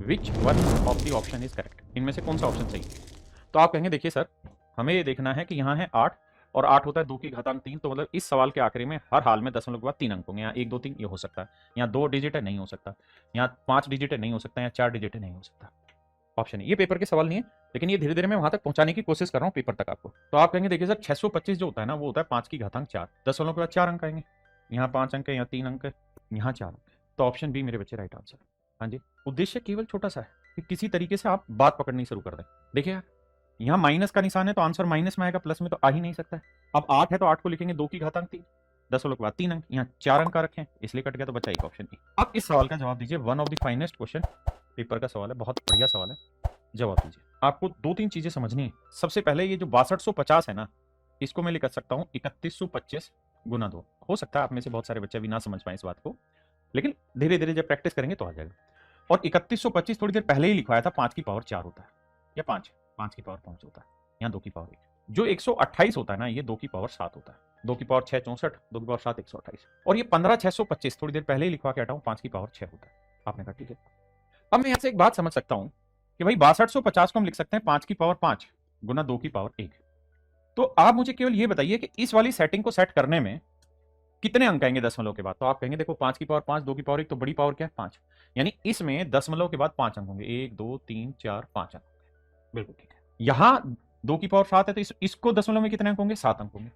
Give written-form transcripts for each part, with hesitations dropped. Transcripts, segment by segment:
Which one of the option is correct, इनमें से कौन सा ऑप्शन सही है। तो आप कहेंगे देखिए सर, हमें ये देखना है कि यहाँ है 8 और 8 होता है 2 की घातांक 3, तो मतलब इस सवाल के आखिरी में हर हाल में दशमलव के बाद 3 अंक होंगे। यहाँ 1 2 3 ये हो सकता है, यहाँ 2 डिजिट है नहीं हो सकता, यहाँ 5 डिजिट है नहीं हो सकता, यहाँ 4 डिजिट है नहीं हो सकता। ऑप्शन है, ये पेपर के सवाल नहीं है, लेकिन ये धीरे धीरे मैं वहां तक पहुंचाने की कोशिश कर रहा हूँ पेपर तक आपको। तो आप कहेंगे देखिए सर 625 जो होता है ना, वो होता है 5 की घातांक 4, दशमलव के बाद 4 अंक आएंगे, यहाँ 5 अंक है, यहाँ 3 अंक है, यहाँ 4 अंक है। तो ऑप्शन बी मेरे बच्चे राइट आंसर। हाँ जी, उद्देश्य केवल छोटा सा है कि किसी तरीके से आप बात पकड़नी शुरू कर दें। देखिए यार, यहाँ माइनस का निशान है तो आंसर माइनस में आएगा, प्लस में तो आ ही नहीं सकता है। अब 8 है तो 8 को लिखेंगे 2 की घातांक 3, दशमलव के बाद 3 अंक, यहाँ 4 अंक का रखें इसलिए कट गया, तो बचा एक ऑप्शन बी। अब इस सवाल का जवाब दीजिए, one of the finest question paper का सवाल है, बहुत बढ़िया सवाल है, जवाब दीजिए। आपको 2-3 चीजें समझनी है। सबसे पहले ये जो 6250 है ना, इसको मैं लिख सकता हूँ 3125 गुना 2। हो सकता है आप में से बहुत सारे बच्चे अभी ना समझ पाए इस बात को, लेकिन धीरे धीरे जब प्रैक्टिस करेंगे तो आ जाएगा। और 3125 थोड़ी देर पहले ही लिखवाया था, 5 की पावर 4 होता है, या 5 की पावर 5 होता है, यहाँ 2 की पावर 1। जो 128 होता है ना, ये 2 की पावर 7 होता है, 2 की पावर 6 64, 2 की पावर 7 128। और ये 15625 थोड़ी देर पहले ही लिखवा के हटाऊं, 5 की पावर 6 होता है। आपने कहा ठीक है। अब मैं यहाँ से एक बात समझ सकता हूं कि भाई 6250 को हम लिख सकते हैं 5 की पावर 5 गुना 2 की पावर 1। तो आप मुझे केवल ये बताइए कि इस वाली सेटिंग को सेट करने में कितने अंक आएंगे दशमलव के बाद। तो आप कहेंगे देखो 5 की पावर 5, 2 की पावर 1, तो बड़ी पावर क्या है 5, यानी इसमें दशमलव के बाद 5 अंक होंगे, 1 2 3 4 5 अंक। बिल्कुल ठीक है। यहां 2 की पावर 7 है तो इसको दशमलव में कितने अंक होंगे, 7 अंक होंगे,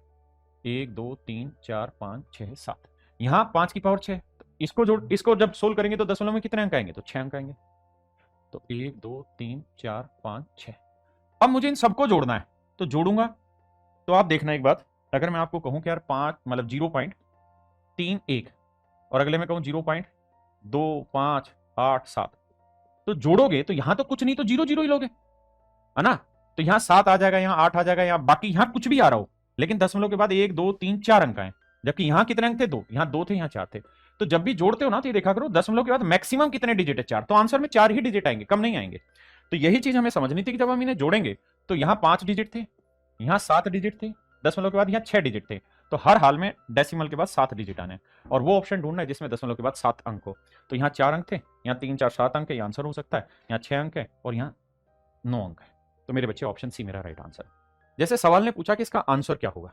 1 2 3 4 5 6 7। यहां 5 की पावर 6, तो इसको जब सोल्व करेंगे तो दशमलव में कितने अंक आएंगे, तो 6 अंक आएंगे। तो 1 2 3 4 5 6। अब मुझे इन सबको जोड़ना है, तो जोड़ूंगा। तो आप देखना एक बात, अगर मैं आपको कहूं कि यार 5 मतलब 0.31 और अगले में कहूं 0.2587, तो जोड़ोगे तो यहां तो कुछ नहीं तो 0 0 ही लोगे, है ना। तो यहां 7 आ जाएगा, यहां 8 आ जाएगा, यहां बाकी यहां कुछ भी आ रहा हो, लेकिन दशमलव के बाद 1 2 3 4 अंक आए, जबकि यहां कितने अंक थे, 2, यहां 2 थे, यहां 4 थे। तो जब भी जोड़ते हो ना, तो ये देखा करो दशमलव के बाद मैक्सिमम कितने डिजिट है, 4, तो आंसर में 4 ही डिजिट आएंगे, कम नहीं आएंगे। तो यही चीज हमें समझनी थी कि जब हम इन्हें जोड़ेंगे तो यहां 5 डिजिट थे, यहां 7 डिजिट थे, दशमलव के बाद यहां 6 डिजिट थे, तो हर हाल में डेसिमल के बाद 7 डिजिट आने, और वो ऑप्शन ढूंढना है जिसमें दशमलव के बाद 7 अंक हो। तो यहाँ 4 अंक थे, यहाँ 3 4 7 अंक है, ये आंसर हो सकता है, यहाँ 6 अंक है और यहाँ 9 अंक है। तो मेरे बच्चे ऑप्शन सी मेरा राइट आंसर। जैसे सवाल ने पूछा कि इसका आंसर क्या होगा,